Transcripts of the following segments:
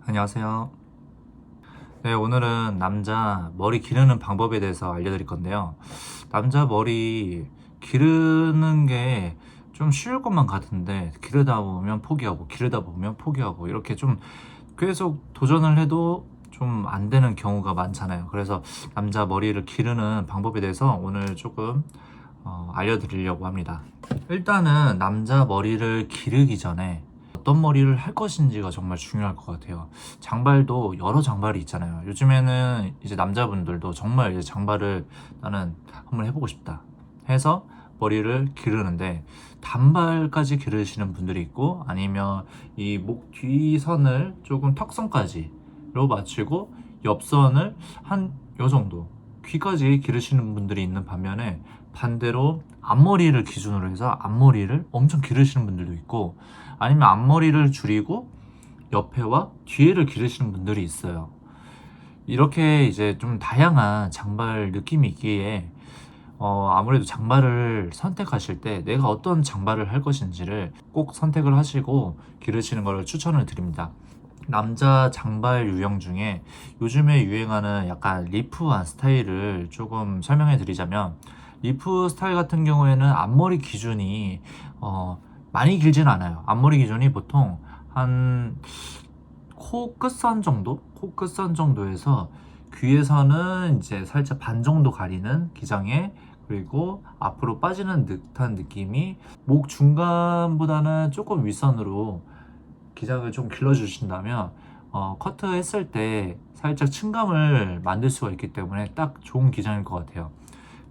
안녕하세요. 네, 오늘은 남자 머리 기르는 방법에 대해서 알려드릴 건데요. 남자 머리 기르는 게 좀 쉬울 것만 같은데, 기르다 보면 포기하고, 기르다 보면 포기하고, 이렇게 좀 계속 도전을 해도 좀 안 되는 경우가 많잖아요. 그래서 남자 머리를 기르는 방법에 대해서 오늘 조금 알려드리려고 합니다. 일단은 남자 머리를 기르기 전에 어떤 머리를 할 것인지가 정말 중요할 것 같아요. 장발도 여러 장발이 있잖아요. 요즘에는 이제 남자분들도 정말 이제 장발을 나는 한번 해보고 싶다 해서 머리를 기르는데, 단발까지 기르시는 분들이 있고, 아니면 이 목 뒤선을 조금 턱선까지로 맞추고 옆선을 한 요 정도 귀까지 기르시는 분들이 있는 반면에, 반대로 앞머리를 기준으로 해서 앞머리를 엄청 기르시는 분들도 있고, 아니면 앞머리를 줄이고 옆에와 뒤에를 기르시는 분들이 있어요. 이렇게 이제 좀 다양한 장발 느낌이 있기에 아무래도 장발을 선택하실 때 내가 어떤 장발을 할 것인지를 꼭 선택을 하시고 기르시는 것을 추천을 드립니다. 남자 장발 유형 중에 요즘에 유행하는 약간 리프한 스타일을 조금 설명해 드리자면, 리프 스타일 같은 경우에는 앞머리 기준이 많이 길진 않아요. 앞머리 기준이 보통 한 코 끝선 정도? 코 끝선 정도에서 귀에서는 이제 살짝 반 정도 가리는 기장에, 그리고 앞으로 빠지는 듯한 느낌이 목 중간보다는 조금 윗선으로 기장을 좀 길러주신다면 커트 했을 때 살짝 층감을 만들 수가 있기 때문에 딱 좋은 기장일 것 같아요.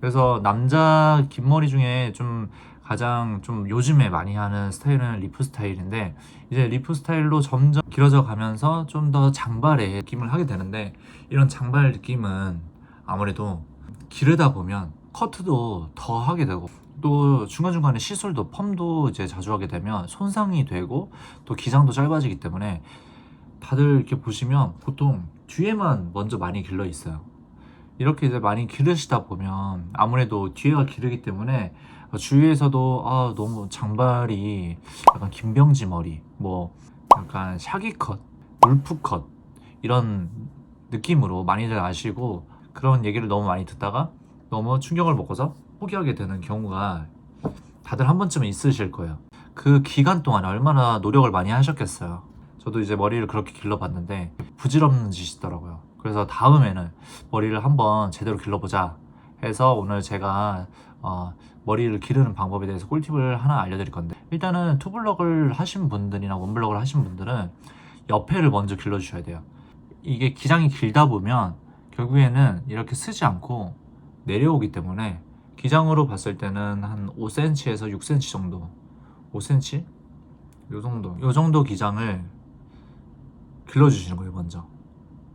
그래서 남자 긴 머리 중에 좀 가장 좀 요즘에 많이 하는 스타일은 리프 스타일인데, 이제 리프 스타일로 점점 길어져 가면서 좀 더 장발의 느낌을 하게 되는데, 이런 장발 느낌은 아무래도 기르다 보면 커트도 더 하게 되고, 또 중간중간에 시술도 펌도 이제 자주 하게 되면 손상이 되고, 또 기장도 짧아지기 때문에 다들 이렇게 보시면 보통 뒤에만 먼저 많이 길러 있어요. 이렇게 이제 많이 기르시다 보면 아무래도 뒤에가 기르기 때문에 주위에서도 너무 장발이 약간 김병지 머리, 뭐 약간 샤기 컷, 울프 컷 이런 느낌으로 많이들 아시고, 그런 얘기를 너무 많이 듣다가 너무 충격을 먹어서 포기하게 되는 경우가 다들 한 번쯤은 있으실 거예요. 그 기간 동안 얼마나 노력을 많이 하셨겠어요. 저도 이제 머리를 그렇게 길러봤는데 부질없는 짓이더라고요. 그래서 다음에는 머리를 한번 제대로 길러보자 해서 오늘 제가 머리를 기르는 방법에 대해서 꿀팁을 하나 알려드릴 건데, 일단은 투블럭을 하신 분들이나 원블럭을 하신 분들은 옆에를 먼저 길러주셔야 돼요. 이게 기장이 길다 보면 결국에는 이렇게 쓰지 않고 내려오기 때문에, 기장으로 봤을 때는 한 5cm에서 6cm 정도, 5cm? 요 정도 기장을 길러주시는 거예요.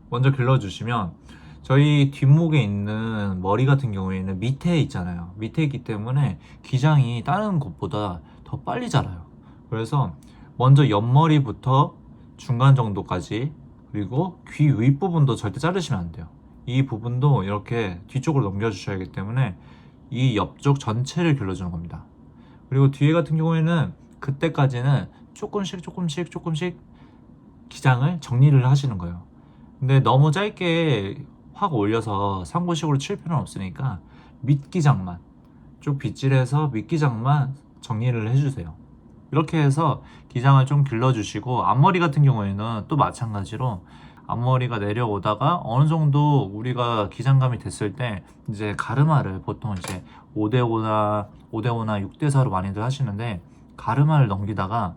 먼저 길러주시면, 저희 뒷목에 있는 머리 같은 경우에는 밑에 있잖아요. 밑에 있기 때문에 기장이 다른 곳보다 더 빨리 자라요. 그래서 먼저 옆머리부터 중간 정도까지, 그리고 귀 윗부분도 절대 자르시면 안 돼요. 이 부분도 이렇게 뒤쪽으로 넘겨주셔야 하기 때문에 이 옆쪽 전체를 길러주는 겁니다. 그리고 뒤에 같은 경우에는 그때까지는 조금씩 기장을 정리를 하시는 거예요. 근데 너무 짧게 확 올려서 상고식으로 칠 필요는 없으니까 밑기장만, 좀 빗질해서 밑기장만 정리를 해주세요. 이렇게 해서 기장을 좀 길러주시고, 앞머리 같은 경우에는 또 마찬가지로 앞머리가 내려오다가 어느 정도 우리가 기장감이 됐을 때 이제 가르마를 보통 이제 5대5나 6대4로 많이들 하시는데, 가르마를 넘기다가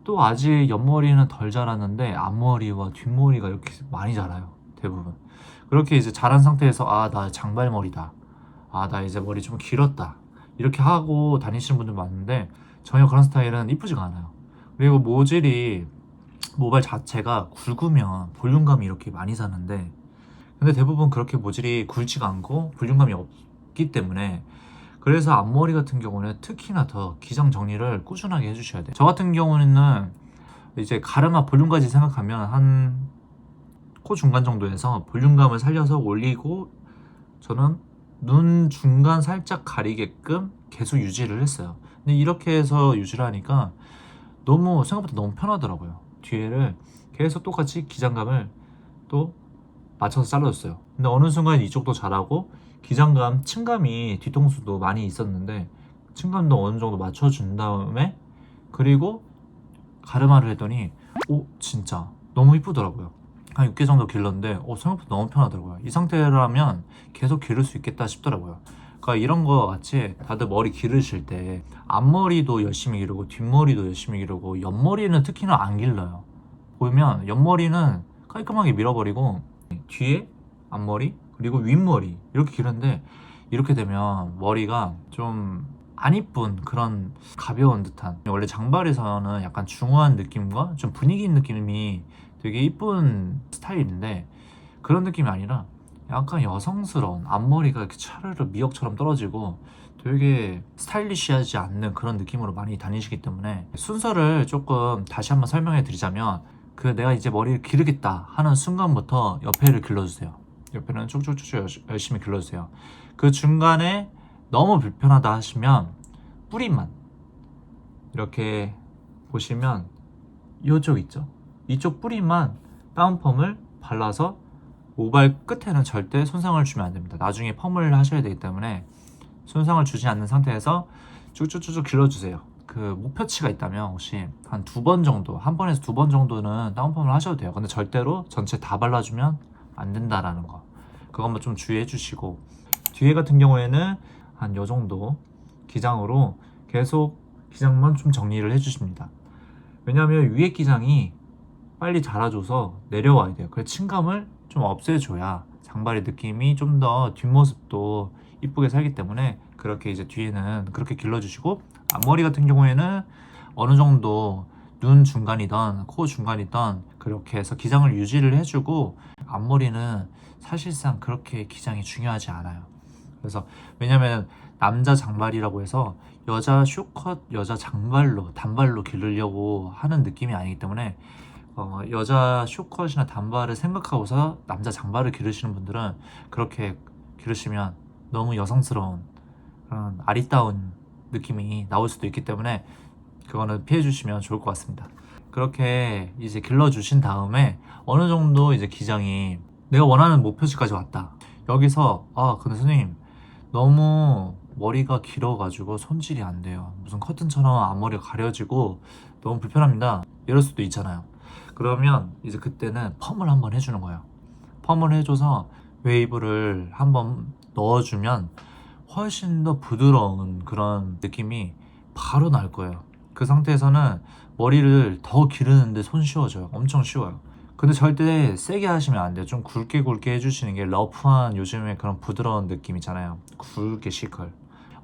또 아직 옆머리는 덜 자랐는데 앞머리와 뒷머리가 이렇게 많이 자라요, 대부분. 그렇게 이제 자란 상태에서 나 장발머리다, 나 이제 머리 좀 길었다, 이렇게 하고 다니시는 분들 많은데, 전혀 그런 스타일은 이쁘지가 않아요. 그리고 모발 자체가 굵으면 볼륨감이 이렇게 많이 사는데, 근데 대부분 그렇게 모질이 굵지가 않고 볼륨감이 없기 때문에, 그래서 앞머리 같은 경우는 특히나 더 기장 정리를 꾸준하게 해주셔야 돼요. 저 같은 경우는 이제 가르마 볼륨까지 생각하면 한 코 중간 정도에서 볼륨감을 살려서 올리고, 저는 눈 중간 살짝 가리게끔 계속 유지를 했어요. 근데 이렇게 해서 유지를 하니까 생각보다 너무 편하더라고요. 뒤에를 계속 똑같이 기장감을 또 맞춰서 잘라줬어요. 근데 어느 순간 이쪽도 자라고 기장감, 층감이 뒤통수도 많이 있었는데 층감도 어느 정도 맞춰준 다음에 그리고 가르마를 했더니 진짜 너무 이쁘더라고요. 한 6개 정도 길렀는데 생각보다 너무 편하더라고요. 이 상태라면 계속 기를 수 있겠다 싶더라고요. 그러니까 이런 거 같이 다들 머리 기르실 때 앞머리도 열심히 기르고 뒷머리도 열심히 기르고 옆머리는 특히나 안 길러요. 보면 옆머리는 깔끔하게 밀어버리고 뒤에 앞머리 그리고 윗머리 이렇게 기르는데 이렇게 되면 머리가 좀 안 이쁜 그런 가벼운 듯한, 원래 장발에서는 약간 중후한 느낌과 좀 분위기 있는 느낌이 되게 이쁜 스타일인데 그런 느낌이 아니라 약간 여성스러운, 앞머리가 이렇게 차르르 미역처럼 떨어지고 되게 스타일리시하지 않는 그런 느낌으로 많이 다니시기 때문에 순서를 조금 다시 한번 설명해 드리자면, 내가 이제 머리를 기르겠다 하는 순간부터 옆에를 길러주세요. 옆에는 쭉쭉쭉 열심히 길러주세요. 그 중간에 너무 불편하다 하시면 뿌리만 이렇게 보시면 이쪽 있죠? 이쪽 뿌리만 다운펌을 발라서 모발 끝에는 절대 손상을 주면 안 됩니다. 나중에 펌을 하셔야 되기 때문에 손상을 주지 않는 상태에서 쭉쭉쭉 길러주세요. 그 목표치가 있다면 혹시 한 2번 정도, 한 번에서 2번 정도는 다운펌을 하셔도 돼요. 근데 절대로 전체 다 발라주면 안 된다라는 거, 그것만 좀 주의해 주시고, 뒤에 같은 경우에는 한 요 정도 기장으로 계속 기장만 좀 정리를 해 주십니다. 왜냐하면 위에 기장이 빨리 자라줘서 내려와야 돼요. 그래서 층감을 좀 없애줘야 장발의 느낌이 좀 더 뒷모습도 이쁘게 살기 때문에 그렇게 이제 뒤에는 그렇게 길러주시고, 앞머리 같은 경우에는 어느 정도 눈 중간이던 코 중간이던 그렇게 해서 기장을 유지를 해주고, 앞머리는 사실상 그렇게 기장이 중요하지 않아요. 그래서 왜냐면 남자 장발이라고 해서 여자 쇼컷, 여자 장발로 단발로 기르려고 하는 느낌이 아니기 때문에 여자 쇼컷이나 단발을 생각하고서 남자 장발을 기르시는 분들은 그렇게 기르시면 너무 여성스러운 그런 아리따운 느낌이 나올 수도 있기 때문에 그거는 피해 주시면 좋을 것 같습니다. 그렇게 이제 길러 주신 다음에 어느 정도 이제 기장이 내가 원하는 목표치까지 왔다. 여기서 근데 선생님 너무 머리가 길어가지고 손질이 안 돼요. 무슨 커튼처럼 앞머리가 가려지고 너무 불편합니다. 이럴 수도 있잖아요. 그러면 이제 그때는 펌을 한번 해주는 거예요. 펌을 해줘서 웨이브를 한번 넣어주면 훨씬 더 부드러운 그런 느낌이 바로 날 거예요. 그 상태에서는 머리를 더 기르는데 손쉬워져요. 엄청 쉬워요. 근데 절대 세게 하시면 안 돼요. 좀 굵게 해주시는 게 러프한 요즘에 그런 부드러운 느낌 있잖아요. 굵게 시컬.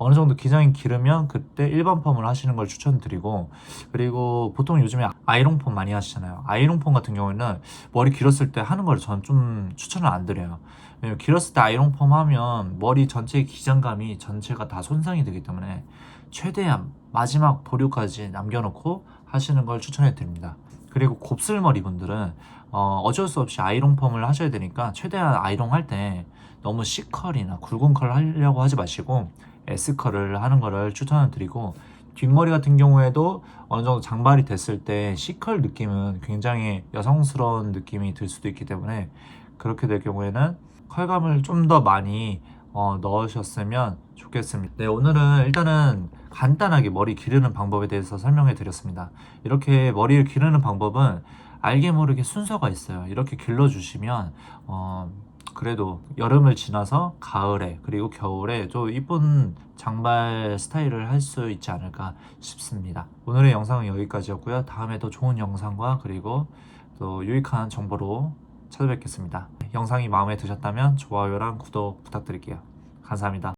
어느 정도 기장이 기르면 그때 일반 펌을 하시는 걸 추천드리고, 그리고 보통 요즘에 아이롱 펌 많이 하시잖아요. 아이롱 펌 같은 경우에는 머리 길었을 때 하는 걸 저는 좀 추천을 안 드려요. 왜냐면 길었을 때 아이롱 펌 하면 머리 전체의 기장감이 전체가 다 손상이 되기 때문에 최대한 마지막 보류까지 남겨놓고 하시는 걸 추천해 드립니다. 그리고 곱슬머리 분들은 어쩔 수 없이 아이롱 펌을 하셔야 되니까 최대한 아이롱 할 때 너무 C컬이나 굵은 컬 하려고 하지 마시고 S컬을 하는 거를 추천을 드리고, 뒷머리 같은 경우에도 어느 정도 장발이 됐을 때 C컬 느낌은 굉장히 여성스러운 느낌이 들 수도 있기 때문에 그렇게 될 경우에는 컬감을 좀 더 많이 넣으셨으면 좋겠습니다. 네, 오늘은 일단은 간단하게 머리 기르는 방법에 대해서 설명해 드렸습니다. 이렇게 머리를 기르는 방법은 알게 모르게 순서가 있어요. 이렇게 길러주시면 그래도 여름을 지나서 가을에 그리고 겨울에 좀 이쁜 장발 스타일을 할 수 있지 않을까 싶습니다. 오늘의 영상은 여기까지였고요. 다음에 더 좋은 영상과 그리고 또 유익한 정보로 찾아뵙겠습니다. 영상이 마음에 드셨다면 좋아요랑 구독 부탁드릴게요. 감사합니다.